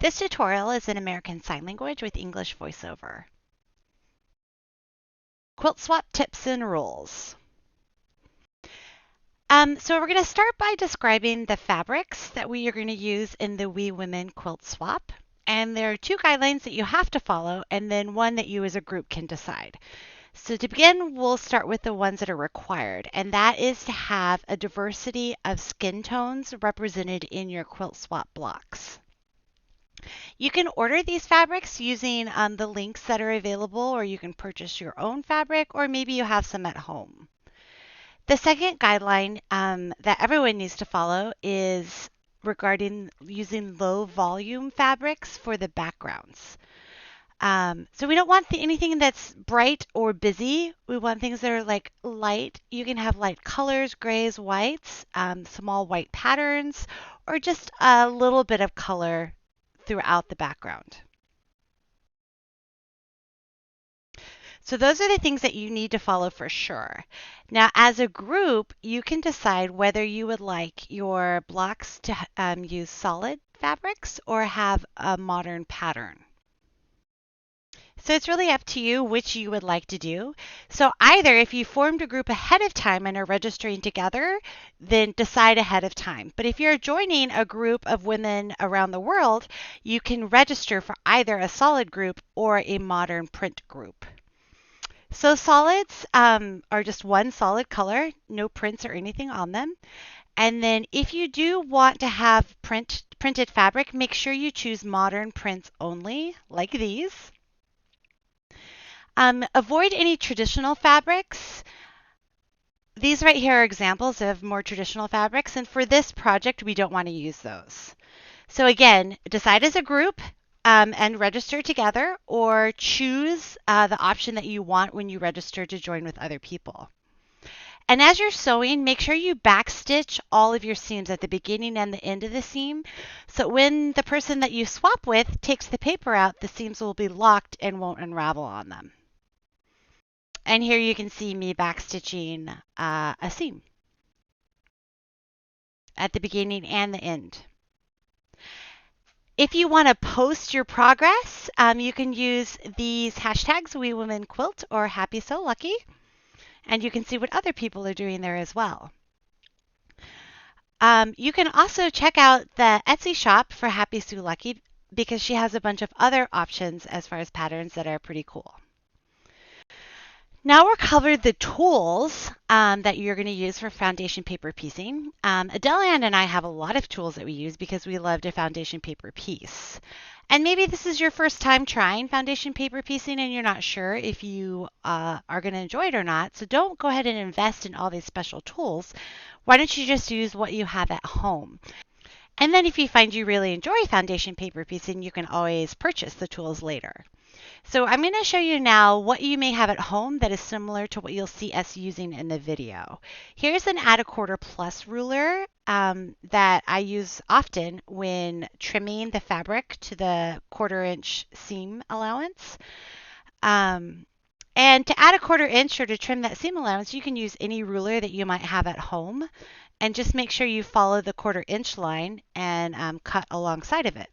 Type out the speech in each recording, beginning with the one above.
This tutorial is in American Sign Language with English voiceover. Quilt swap tips and rules. So we're going to start by describing the fabrics that we are going to use in the We Women Quilt Swap. And there are two guidelines that you have to follow, and then one that you as a group can decide. So to begin, we'll start with the ones that are required, and that is to have a diversity of skin tones represented in your quilt swap blocks. You can order these fabrics using the links that are available, or you can purchase your own fabric, or maybe you have some at home. The second guideline that everyone needs to follow is regarding using low volume fabrics for the backgrounds. So we don't want anything that's bright or busy. We want things that are like light. You can have light colors, grays, whites, small white patterns, or just a little bit of color throughout the background. So those are the things that you need to follow for sure. Now, as a group, you can decide whether you would like your blocks to use solid fabrics or have a modern pattern. So it's really up to you which you would like to do. So either if you formed a group ahead of time and are registering together, then decide ahead of time. But if you're joining a group of women around the world, you can register for either a solid group or a modern print group. So solids are just one solid color, no prints or anything on them. And then if you do want to have printed fabric, make sure you choose modern prints only, like these. Avoid any traditional fabrics. These right here are examples of more traditional fabrics, and for this project, we don't want to use those. So again, decide as a group and register together, or choose the option that you want when you register to join with other people. And as you're sewing, make sure you backstitch all of your seams at the beginning and the end of the seam. So when the person that you swap with takes the paper out, the seams will be locked and won't unravel on them. And here you can see me backstitching a seam at the beginning and the end. If you want to post your progress, you can use these hashtags, We Women Quilt or Happy So Lucky, and you can see what other people are doing there as well. You can also check out the Etsy shop for Happy So Lucky because she has a bunch of other options as far as patterns that are pretty cool. Now we're covered the tools that you're going to use for foundation paper piecing. Adele Ann and I have a lot of tools that we use because we love to foundation paper piece. And maybe this is your first time trying foundation paper piecing and you're not sure if you are going to enjoy it or not. So don't go ahead and invest in all these special tools. Why don't you just use what you have at home? And then if you find you really enjoy foundation paper piecing, you can always purchase the tools later. So I'm going to show you now what you may have at home that is similar to what you'll see us using in the video. Here's an add a quarter plus ruler that I use often when trimming the fabric to the 1/4 inch seam allowance. And to add a 1/4 inch or to trim that seam allowance, you can use any ruler that you might have at home. And just make sure you follow the 1/4 inch line and cut alongside of it.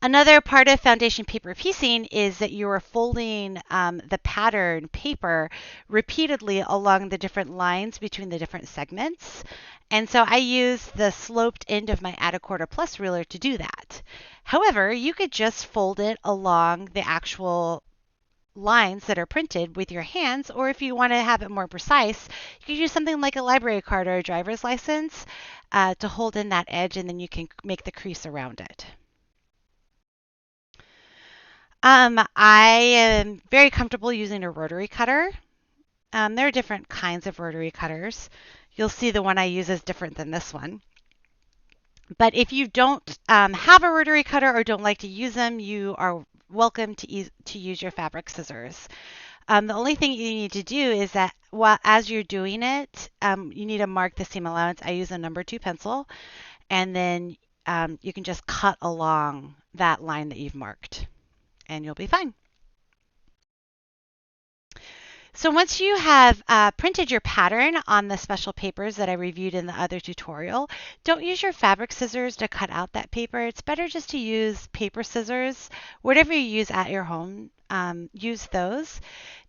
Another part of foundation paper piecing is that you are folding the pattern paper repeatedly along the different lines between the different segments. And so I use the sloped end of my add a quarter plus ruler to do that. However, you could just fold it along the actual lines that are printed with your hands, or if you want to have it more precise, you could use something like a library card or a driver's license to hold in that edge, and then you can make the crease around it. I am very comfortable using a rotary cutter. There are different kinds of rotary cutters. You'll see the one I use is different than this one. But if you don't have a rotary cutter or don't like to use them, you are welcome to use your fabric scissors. The only thing you need to do is that as you're doing it, you need to mark the seam allowance. I use a number 2 pencil, and then you can just cut along that line that you've marked, and you'll be fine. So once you have printed your pattern on the special papers that I reviewed in the other tutorial, don't use your fabric scissors to cut out that paper. It's better just to use paper scissors. Whatever you use at your home, use those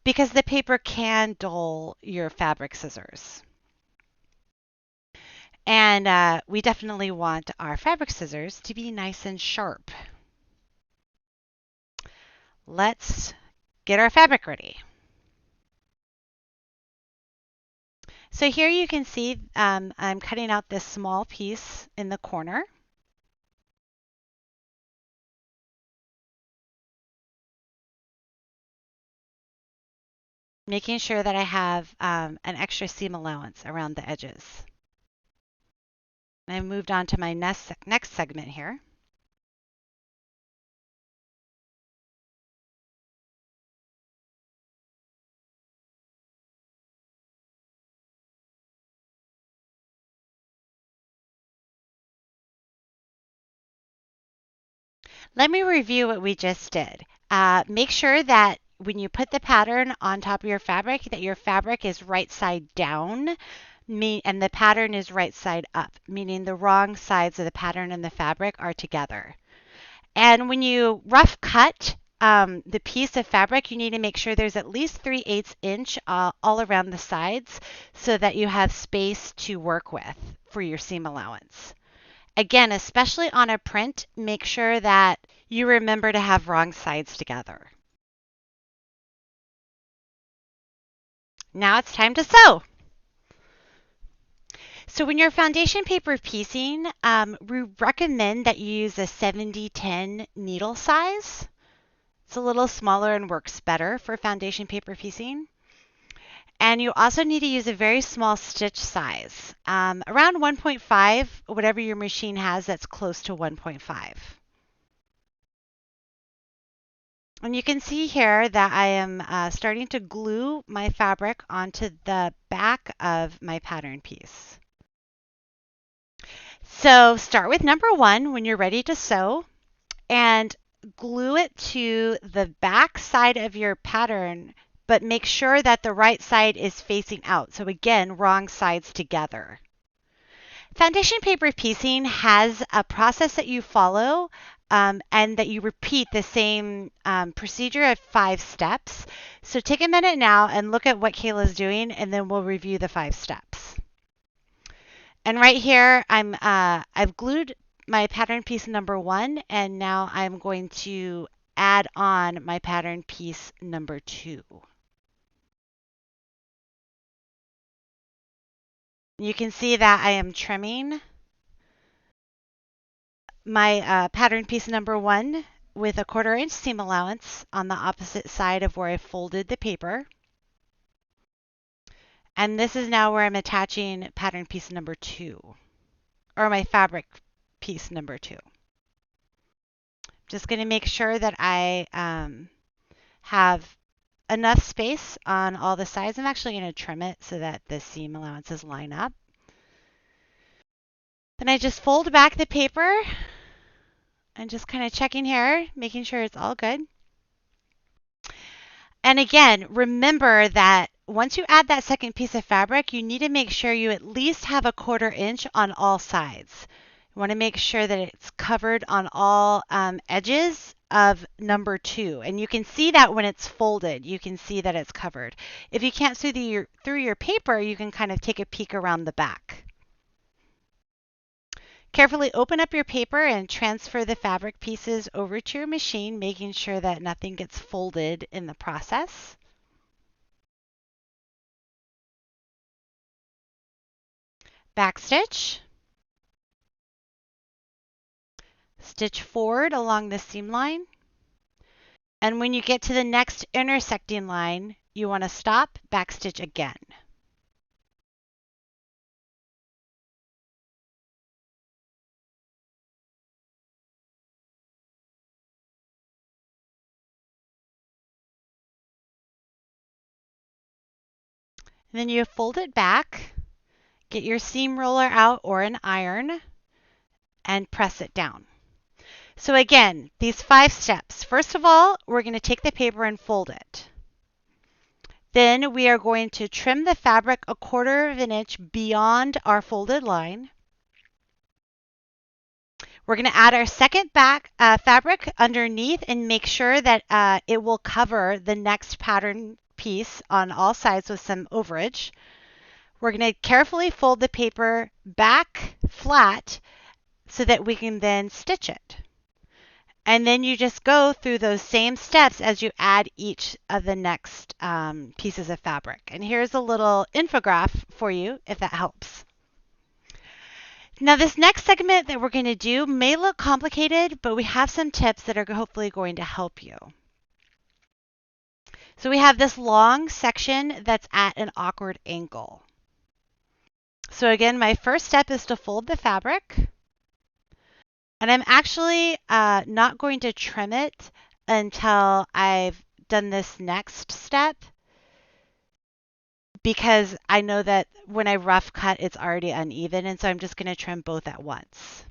because the paper can dull your fabric scissors. And we definitely want our fabric scissors to be nice and sharp. Let's get our fabric ready. So here you can see I'm cutting out this small piece in the corner. Making sure that I have an extra seam allowance around the edges. I moved on to my next segment here. Let me review what we just did. Make sure that when you put the pattern on top of your fabric, that your fabric is right side down, and the pattern is right side up, meaning the wrong sides of the pattern and the fabric are together. And when you rough cut the piece of fabric, you need to make sure there's at least 3/8 inch all around the sides so that you have space to work with for your seam allowance. Again, especially on a print, make sure that you remember to have wrong sides together. Now it's time to sew. So when you're foundation paper piecing, we recommend that you use a 70-10 needle size. It's a little smaller and works better for foundation paper piecing. And you also need to use a very small stitch size, around 1.5, whatever your machine has that's close to 1.5. And you can see here that I am starting to glue my fabric onto the back of my pattern piece. So start with number 1 when you're ready to sew and glue it to the back side of your pattern, but make sure that the right side is facing out. So again, wrong sides together. Foundation paper piecing has a process that you follow and that you repeat the same procedure of 5 steps. So take a minute now and look at what Kayla's doing, and then we'll review the 5 steps. And right here, I've glued my pattern piece number 1, and now I'm going to add on my pattern piece number 2. You can see that I am trimming my pattern piece number 1 with a 1/4 inch seam allowance on the opposite side of where I folded the paper. And this is now where I'm attaching pattern piece number 2, or my fabric piece number 2. Just going to make sure that I have enough space on all the sides. I'm actually going to trim it so that the seam allowances line up. Then I just fold back the paper and just kind of checking here, making sure it's all good. And again, remember that once you add that second piece of fabric, you need to make sure you at least have a 1/4 inch on all sides. You want to make sure that it's covered on all edges of number 2. And you can see that when it's folded, you can see that it's covered. If you can't see through your paper, you can kind of take a peek around the back. Carefully open up your paper and transfer the fabric pieces over to your machine, making sure that nothing gets folded in the process. Backstitch. Stitch forward along the seam line. And when you get to the next intersecting line, you want to stop, backstitch again. And then you fold it back, get your seam roller out or an iron, and press it down. So again, these 5 steps. First of all, we're going to take the paper and fold it. Then we are going to trim the fabric 1/4 of an inch beyond our folded line. We're going to add our second back fabric underneath and make sure that it will cover the next pattern piece on all sides with some overage. We're going to carefully fold the paper back flat so that we can then stitch it. And then you just go through those same steps as you add each of the next pieces of fabric. And here's a little infograph for you if that helps. Now this next segment that we're going to do may look complicated, but we have some tips that are hopefully going to help you. So we have this long section that's at an awkward angle. So again, my first step is to fold the fabric. And I'm actually not going to trim it until I've done this next step, because I know that when I rough cut, it's already uneven, and so I'm just going to trim both at once.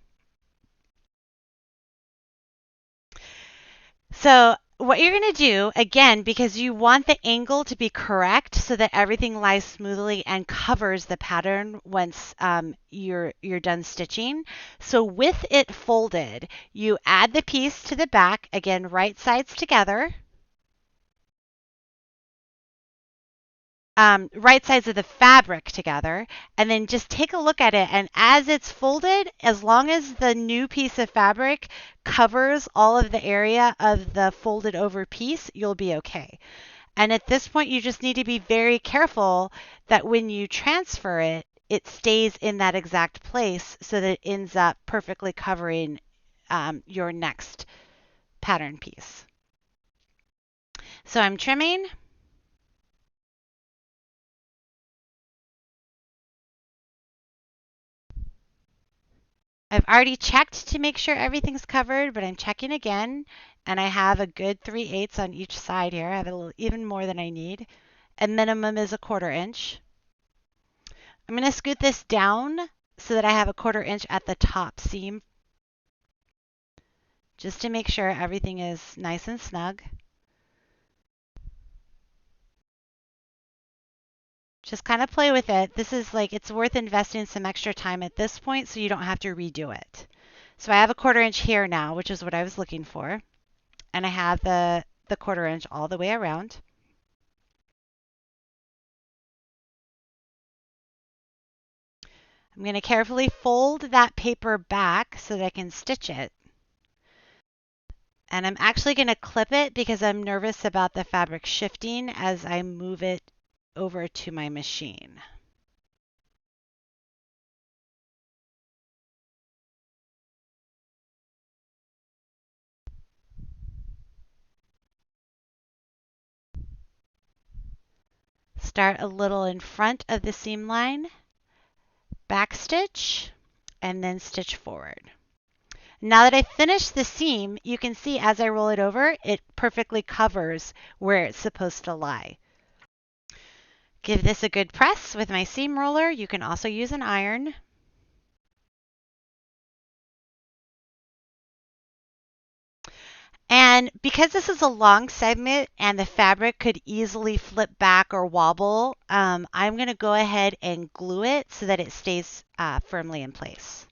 So what you're going to do, again, because you want the angle to be correct so that everything lies smoothly and covers the pattern once you're done stitching. So with it folded, you add the piece to the back, again, right sides together. Right sides of the fabric together, and then just take a look at it. And as it's folded, as long as the new piece of fabric covers all of the area of the folded over piece, you'll be okay. And at this point, you just need to be very careful that when you transfer it, it stays in that exact place so that it ends up perfectly covering your next pattern piece. So I'm trimming. I've already checked to make sure everything's covered, but I'm checking again, and I have a good 3/8 on each side here. I have a little, even more than I need. A minimum is 1/4 inch. I'm going to scoot this down so that I have 1/4 inch at the top seam, just to make sure everything is nice and snug. Just kind of play with it. This is like, it's worth investing some extra time at this point so you don't have to redo it. So I have 1/4 inch here now, which is what I was looking for. And I have the 1/4 inch all the way around. I'm going to carefully fold that paper back so that I can stitch it. And I'm actually going to clip it because I'm nervous about the fabric shifting as I move it over to my machine. Start a little in front of the seam line, back stitch, and then stitch forward. Now that I've finished the seam, you can see as I roll it over, it perfectly covers where it's supposed to lie. Give this a good press with my seam roller. You can also use an iron. And because this is a long segment and the fabric could easily flip back or wobble, I'm going to go ahead and glue it so that it stays firmly in place.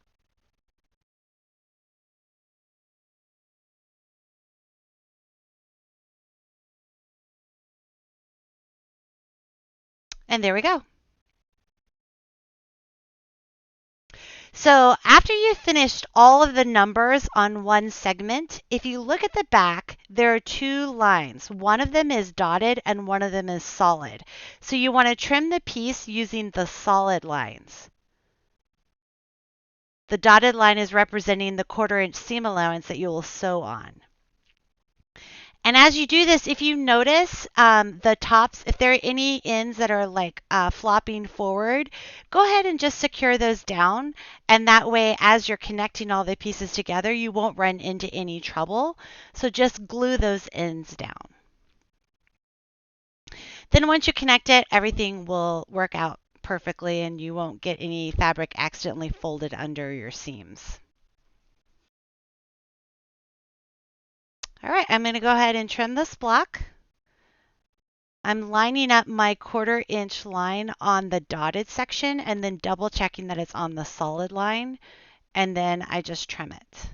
And there we go. So after you've finished all of the numbers on one segment, if you look at the back, there are two lines. One of them is dotted and one of them is solid. So you want to trim the piece using the solid lines. The dotted line is representing the 1/4 inch seam allowance that you will sew on. And as you do this, if you notice the tops, if there are any ends that are like flopping forward, go ahead and just secure those down. And that way, as you're connecting all the pieces together, you won't run into any trouble. So just glue those ends down. Then once you connect it, everything will work out perfectly and you won't get any fabric accidentally folded under your seams. All right, I'm going to go ahead and trim this block. I'm lining up my 1/4 inch line on the dotted section and then double checking that it's on the solid line, and then I just trim it.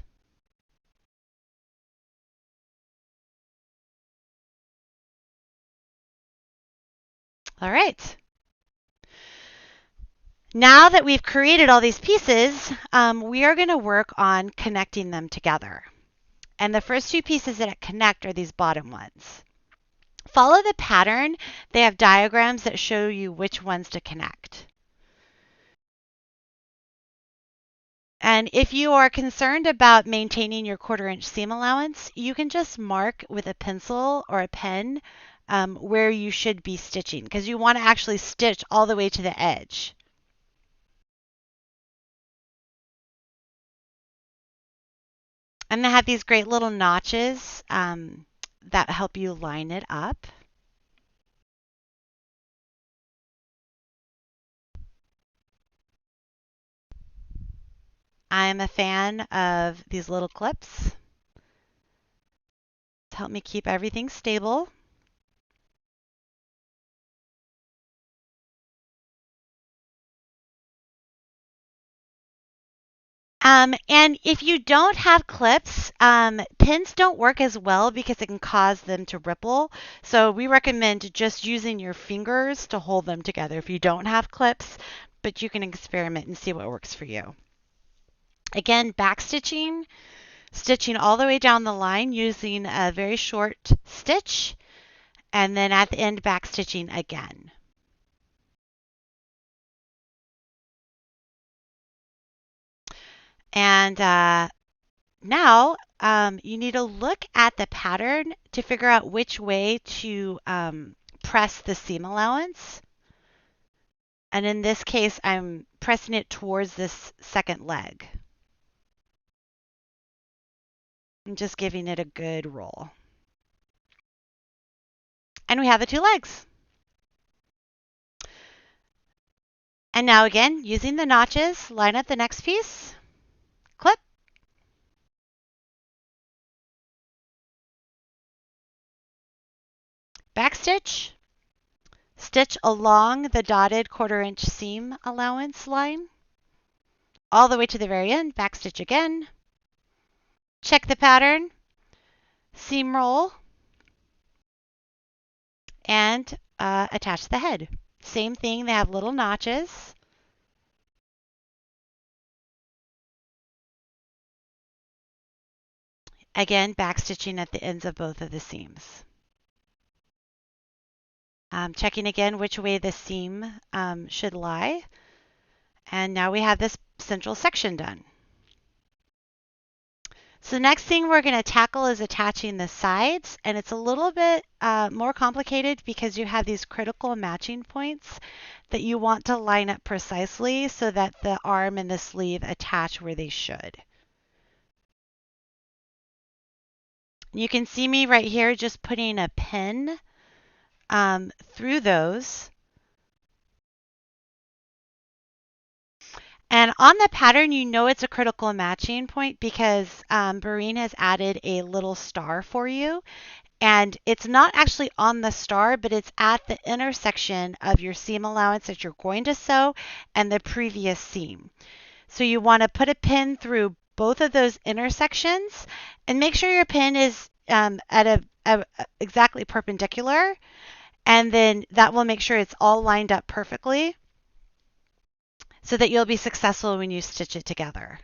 All right. Now that we've created all these pieces, we are going to work on connecting them together. And the first two pieces that connect are these bottom ones. Follow the pattern. They have diagrams that show you which ones to connect. And if you are concerned about maintaining your 1/4 inch seam allowance, you can just mark with a pencil or a pen where you should be stitching, because you want to actually stitch all the way to the edge. And they have these great little notches that help you line it up. I'm a fan of these little clips to help me keep everything stable. And if you don't have clips, pins don't work as well because it can cause them to ripple. So we recommend just using your fingers to hold them together if you don't have clips, but you can experiment and see what works for you. Again, backstitching, stitching all the way down the line using a very short stitch, and then at the end backstitching again. And now you need to look at the pattern to figure out which way to press the seam allowance. And in this case, I'm pressing it towards this second leg. I'm just giving it a good roll. And we have the two legs. And now again, using the notches, line up the next piece, clip, backstitch, stitch along the dotted 1/4 inch seam allowance line, all the way to the very end, backstitch again, check the pattern, seam roll, and attach the head. Same thing, they have little notches. Again, backstitching at the ends of both of the seams. Checking again which way the seam should lie. And now we have this central section done. So the next thing we're going to tackle is attaching the sides, and it's a little bit more complicated because you have these critical matching points that you want to line up precisely so that the arm and the sleeve attach where they should. You can see me right here just putting a pin through those. And on the pattern, you know it's a critical matching point because Barine has added a little star for you. And it's not actually on the star, but it's at the intersection of your seam allowance that you're going to sew and the previous seam. So you want to put a pin through both of those intersections and make sure your pin is at a exactly perpendicular, and then that will make sure it's all lined up perfectly so that you'll be successful when you stitch it together.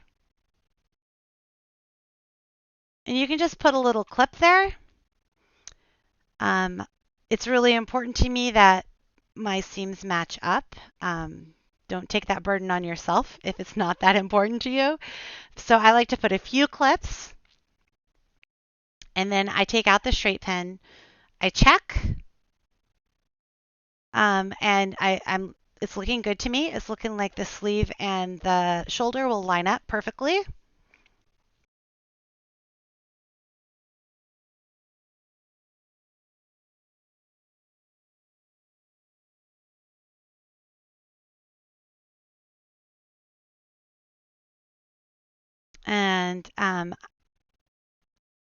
And you can just put a little clip there. It's really important to me that my seams match up. Don't take that burden on yourself if it's not that important to you. So I like to put a few clips, and then I take out the straight pin. I check, and it's looking good to me. It's looking like the sleeve and the shoulder will line up perfectly. And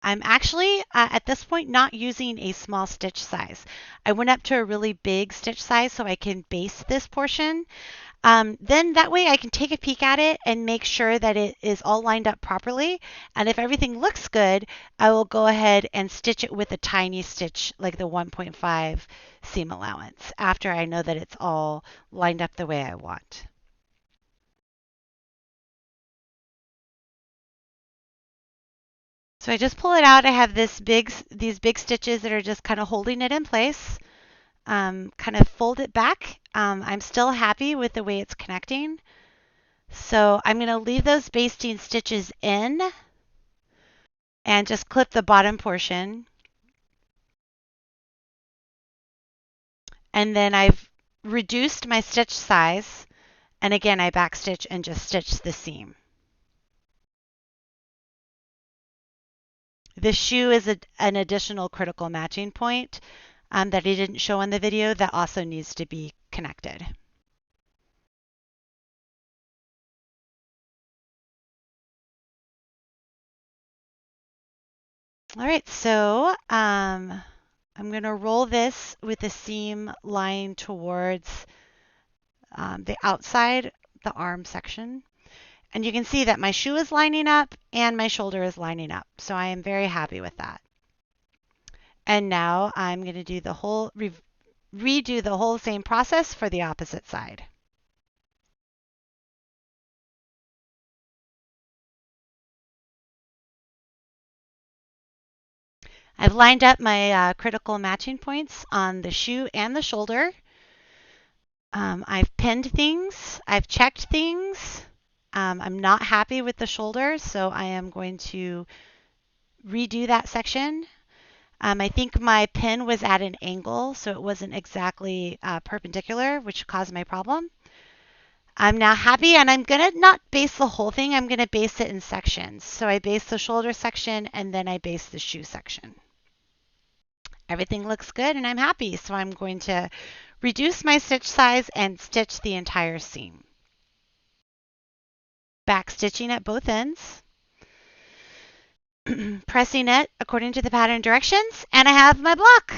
I'm actually at this point not using a small stitch size. I went up to a really big stitch size so I can base this portion. Then that way I can take a peek at it and make sure that it is all lined up properly. And if everything looks good, I will go ahead and stitch it with a tiny stitch like the 1.5 seam allowance after I know that it's all lined up the way I want. So I just pull it out. I have these big stitches that are just kind of holding it in place. Kind of fold it back. I'm still happy with the way it's connecting. So I'm going to leave those basting stitches in and just clip the bottom portion. And then I've reduced my stitch size. And again, I backstitch and just stitch the seam. The shoe is an additional critical matching point that I didn't show in the video that also needs to be connected. All right, so I'm going to roll this with the seam lying towards the outside, the arm section. And you can see that my shoe is lining up and my shoulder is lining up. So I am very happy with that. And now I'm going to do the whole, redo the whole same process for the opposite side. I've lined up my critical matching points on the shoe and the shoulder. I've pinned things. I've checked things. I'm not happy with the shoulder, so I am going to redo that section. I think my pin was at an angle, so it wasn't exactly perpendicular, which caused my problem. I'm now happy, and I'm going to not base the whole thing. I'm going to base it in sections. So I base the shoulder section, and then I base the shoe section. Everything looks good, and I'm happy. So I'm going to reduce my stitch size and stitch the entire seam. Back stitching at both ends. Pressing it according to the pattern directions, and I have my block.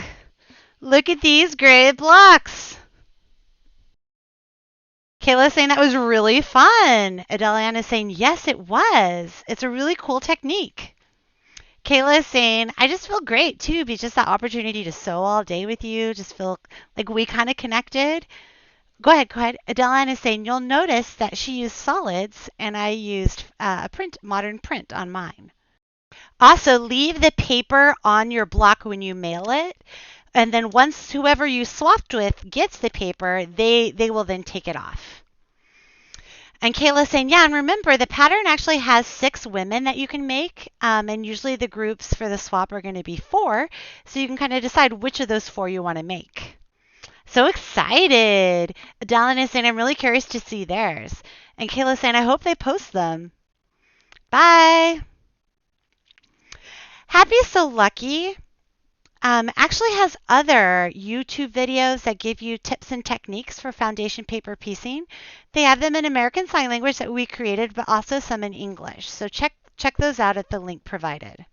Look at these gray blocks. Keila is saying that was really fun. Adele Ann is saying, yes, it was. It's a really cool technique. Keila is saying, I just feel great too, because just that opportunity to sew all day with you, just feel like we kind of connected. Go ahead. Adele Ann is saying, you'll notice that she used solids and I used modern print on mine. Also, leave the paper on your block when you mail it. And then once whoever you swapped with gets the paper, they will then take it off. And Kayla's saying, yeah, and remember, the pattern actually has 6 women that you can make. And usually the groups for the swap are going to be 4. So you can kind of decide which of those 4 you want to make. So excited. Adele is saying, I'm really curious to see theirs. And Kayla's saying, I hope they post them. Bye. Happy So Lucky actually has other YouTube videos that give you tips and techniques for foundation paper piecing. They have them in American Sign Language that we created, but also some in English. So check those out at the link provided.